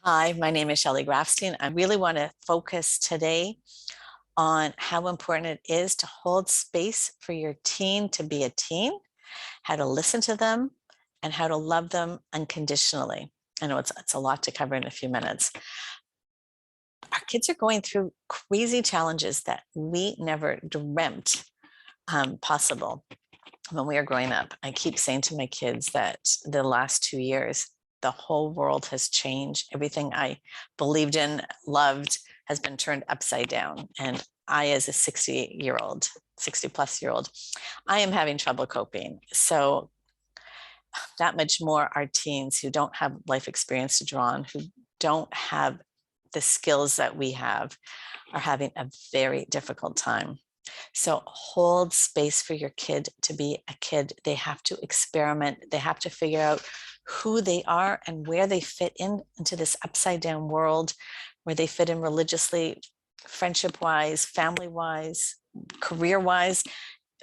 Hi, my name is Shellie Grafstein. I really want to focus today on how important it is to hold space for your teen to be a teen, how to listen to them, and how to love them unconditionally. I know it's a lot to cover in a few minutes. Our kids are going through crazy challenges that we never dreamt possible when we were growing up. I keep saying to my kids that the last 2 years, the whole world has changed. Everything I believed in, loved, has been turned upside down. And I, as a 60-year-old, 60-plus-year-old, I am having trouble coping. So that much more our teens who don't have life experience to draw on, who don't have the skills that we have, are having a very difficult time. So hold space for your kid to be a kid. They have to experiment. They have to figure out who they are and where they fit into this upside down world, where they fit in religiously, friendship wise, family wise, career wise.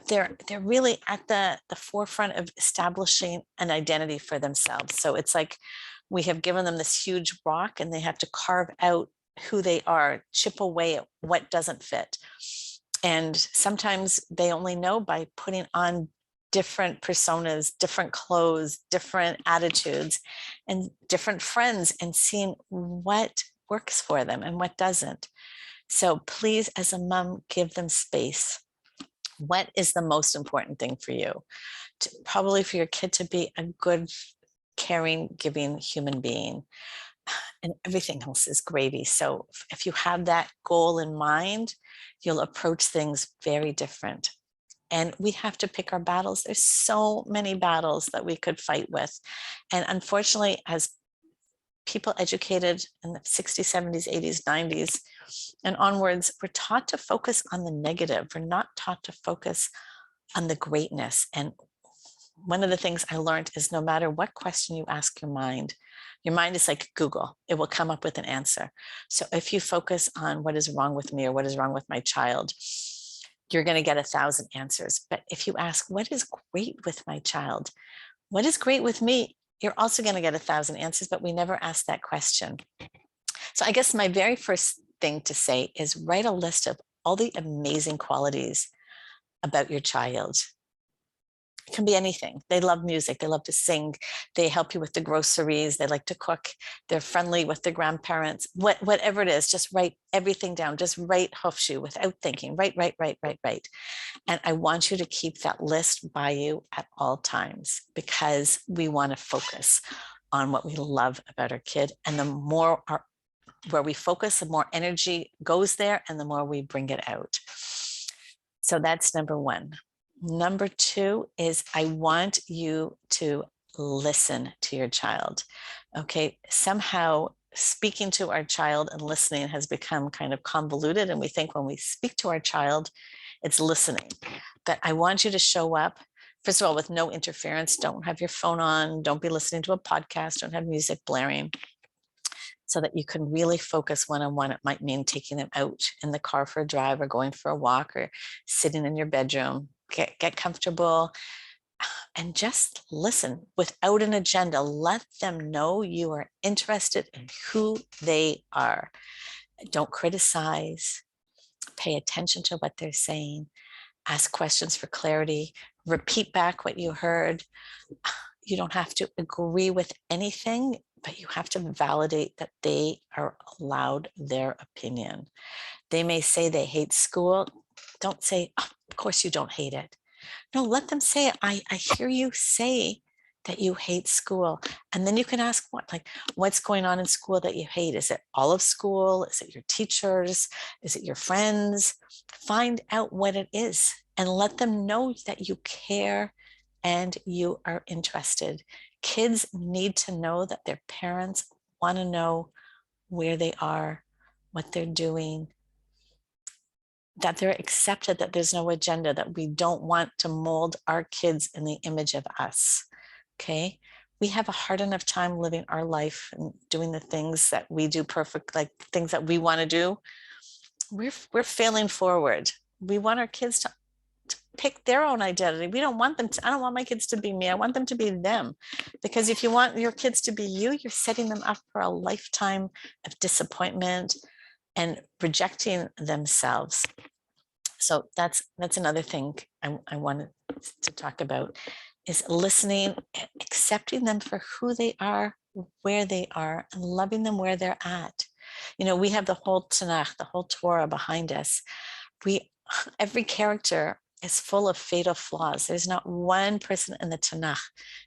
They're really at the forefront of establishing an identity for themselves. So it's like we have given them this huge rock and they have to carve out who they are, chip away at what doesn't fit. And sometimes they only know by putting on different personas, different clothes, different attitudes, and different friends, and seeing what works for them and what doesn't. So please, as a mom, give them space. What is the most important thing for you? Probably for your kid to be a good, caring, giving human being. And everything else is gravy. So if you have that goal in mind, you'll approach things very different. And we have to pick our battles. There's so many battles that we could fight with. And unfortunately, as people educated in the 60s, 70s, 80s, 90s, and onwards, we're taught to focus on the negative. We're not taught to focus on the greatness. And one of the things I learned is no matter what question you ask your mind is like Google. It will come up with an answer. So if you focus on what is wrong with me or what is wrong with my child, you're going to get 1,000 answers. But if you ask, what is great with my child? What is great with me? You're also going to get 1,000 answers, but we never ask that question. So I guess my very first thing to say is write a list of all the amazing qualities about your child. It can be anything. They love music. They love to sing. They help you with the groceries. They like to cook. They're friendly with the grandparents. Whatever it is, just write everything down. Just write hoofshoe without thinking. Write. And I want you to keep that list by you at all times because we want to focus on what we love about our kid. And the more where we focus, the more energy goes there and the more we bring it out. So that's number one. Number two is I want you to listen to your child. Okay, somehow speaking to our child and listening has become kind of convoluted, and we think when we speak to our child, it's listening. But I want you to show up, first of all, with no interference. Don't have your phone on. Don't be listening to a podcast. Don't have music blaring, so that you can really focus one-on-one. It might mean taking them out in the car for a drive or going for a walk or sitting in your bedroom. Get comfortable and just listen without an agenda. Let them know you are interested in who they are. Don't criticize. Pay attention to what they're saying. Ask questions for clarity. Repeat back what you heard. You don't have to agree with anything, but you have to validate that they are allowed their opinion. They may say they hate school. Don't say, oh, of course you don't hate it. No, let them say, I hear you say that you hate school. And then you can ask what's going on in school that you hate? Is it all of school? Is it your teachers? Is it your friends? Find out what it is and let them know that you care and you are interested. Kids need to know that their parents want to know where they are, what they're doing, that they're accepted, that there's no agenda, that we don't want to mold our kids in the image of us. Okay. We have a hard enough time living our life and doing the things that we do perfect, like things that we want to do. We're failing forward. We want our kids to to pick their own identity. We don't want them to, I don't want my kids to be me. I want them to be them. Because if you want your kids to be you, you're setting them up for a lifetime of disappointment and rejecting themselves. So that's another thing I wanted to talk about, is listening, accepting them for who they are, where they are, and loving them where they're at. You know, we have the whole Tanakh, the whole Torah behind us. Every character is full of fatal flaws. There's not one person in the Tanakh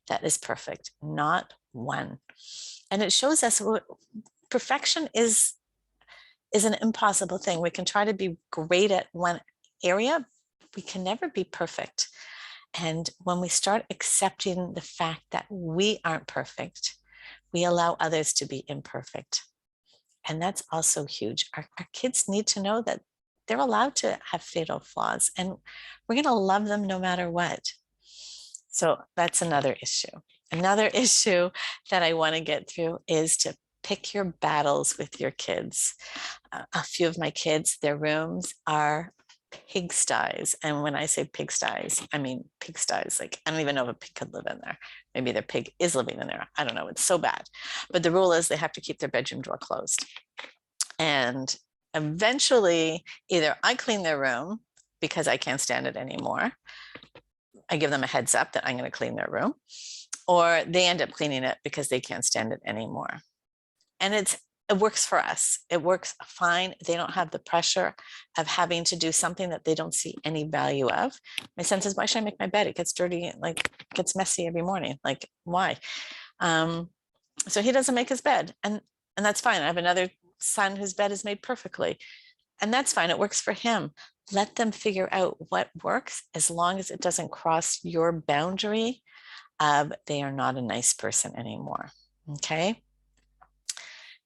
that is perfect, not one. And it shows us perfection is an impossible thing. We can try to be great at one area, we can never be perfect. And when we start accepting the fact that we aren't perfect, we allow others to be imperfect. And that's also huge. Our kids need to know that they're allowed to have fatal flaws, and we're going to love them no matter what. So that's another issue. Another issue that I want to get through is to pick your battles with your kids. A few of my kids, their rooms are pigsties. And when I say pigsties, I mean pigsties. Like, I don't even know if a pig could live in there. Maybe their pig is living in there. I don't know. It's so bad. But the rule is they have to keep their bedroom door closed. And eventually, either I clean their room because I can't stand it anymore. I give them a heads up that I'm going to clean their room, or they end up cleaning it because they can't stand it anymore. And it works for us. It works fine. They don't have the pressure of having to do something that they don't see any value of. My son says, why should I make my bed? It gets dirty, like it gets messy every morning. Like, why? So he doesn't make his bed, and that's fine. I have another son whose bed is made perfectly, and that's fine. It works for him. Let them figure out what works, as long as it doesn't cross your boundary of they are not a nice person anymore. Okay.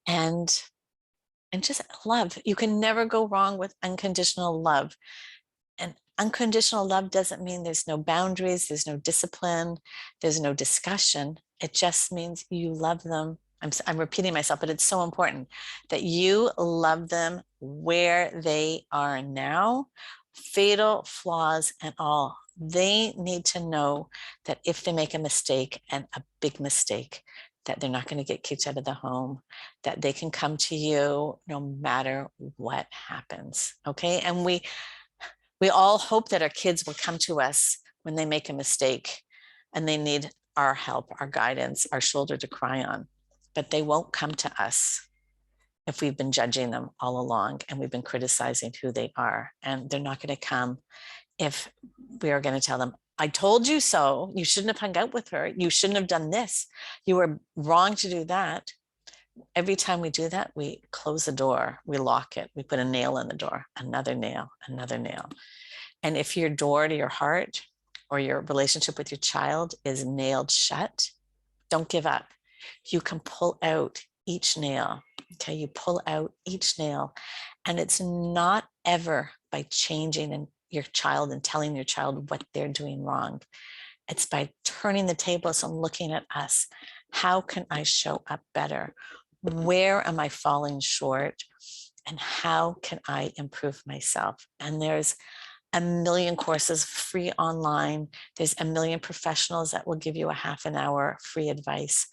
And just love. You can never go wrong with unconditional love. And unconditional love doesn't mean there's no boundaries, there's no discipline, there's no discussion. It just means you love them. I'm repeating myself, but it's so important that you love them where they are now, fatal flaws and all. They need to know that if they make a mistake, and a big mistake, that they're not going to get kicked out of the home, that they can come to you no matter what happens. Okay. And we all hope that our kids will come to us when they make a mistake and they need our help, our guidance, our shoulder to cry on. But they won't come to us if we've been judging them all along and we've been criticizing who they are. And they're not going to come if we are going to tell them, I told you so. You shouldn't have hung out with her. You shouldn't have done this. You were wrong to do that. Every time we do that, we close the door, we lock it, we put a nail in the door, another nail, another nail. And if your door to your heart or your relationship with your child is nailed shut, don't give up. You can pull out each nail. Okay, you pull out each nail, and it's not ever by changing your child and telling your child what they're doing wrong. It's by turning the tables and looking at us. How can I show up better? Where am I falling short? And how can I improve myself? And there's a million courses free online. There's a million professionals that will give you a half an hour free advice.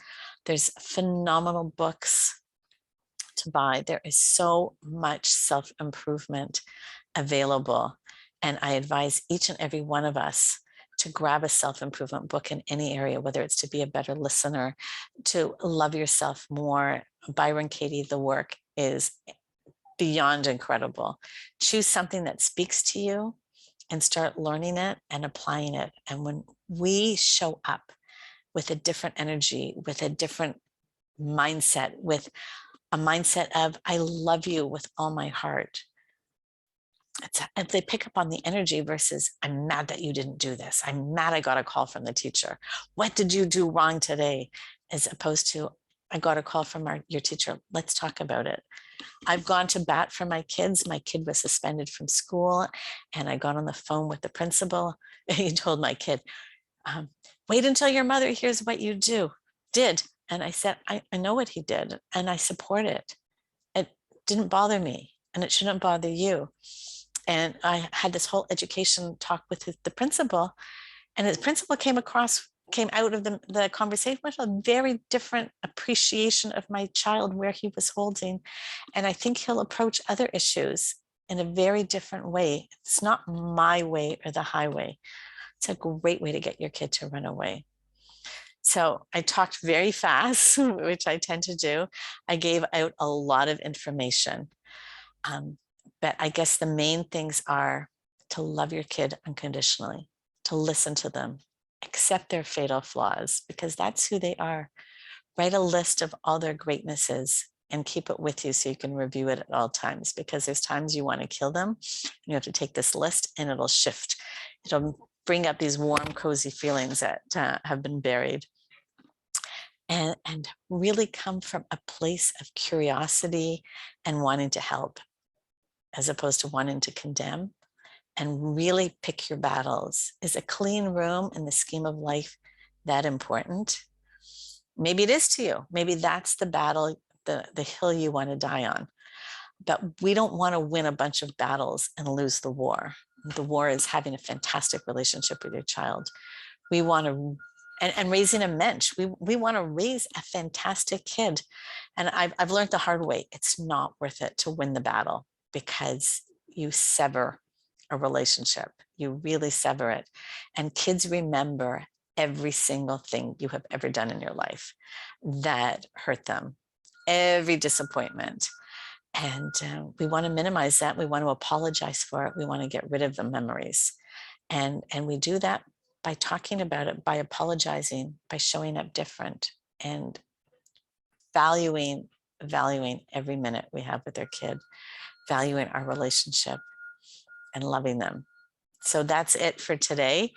There's phenomenal books to buy. There is so much self-improvement available. And I advise each and every one of us to grab a self-improvement book in any area, whether it's to be a better listener, to love yourself more. Byron Katie, the work is beyond incredible. Choose something that speaks to you and start learning it and applying it. And when we show up with a different energy, with a different mindset, with a mindset of, I love you with all my heart, if they pick up on the energy versus, I'm mad that you didn't do this. I'm mad I got a call from the teacher. What did you do wrong today? As opposed to, I got a call from your teacher. Let's talk about it. I've gone to bat for my kids. My kid was suspended from school, and I got on the phone with the principal. He told my kid, wait until your mother hears what you did. And I said, I know what he did, and I support it. It didn't bother me, and it shouldn't bother you. And I had this whole education talk with the principal, and his principal came out of the conversation with a very different appreciation of my child, where he was holding. And I think he'll approach other issues in a very different way. It's not my way or the highway. It's a great way to get your kid to run away. So I talked very fast, which I tend to do. I gave out a lot of information. But I guess the main things are to love your kid unconditionally, to listen to them, accept their fatal flaws, because that's who they are. Write a list of all their greatnesses and keep it with you so you can review it at all times, because there's times you want to kill them. And you have to take this list and it'll shift. It'll bring up these warm, cozy feelings that have been buried. And really come from a place of curiosity and wanting to help, as opposed to wanting to condemn. And really pick your battles. Is a clean room in the scheme of life that important? Maybe it is to you. Maybe that's the battle, the hill you want to die on. But we don't want to win a bunch of battles and lose the war. The war is having a fantastic relationship with your child. We want to, and raising a mensch. We want to raise a fantastic kid. And I've learned the hard way. It's not worth it to win the battle, because you sever a relationship. You really sever it. And kids remember every single thing you have ever done in your life that hurt them, every disappointment. And we want to minimize that. We want to apologize for it. We want to get rid of the memories. And we do that by talking about it, by apologizing, by showing up different, and valuing every minute we have with their kid, valuing our relationship and loving them. So that's it for today.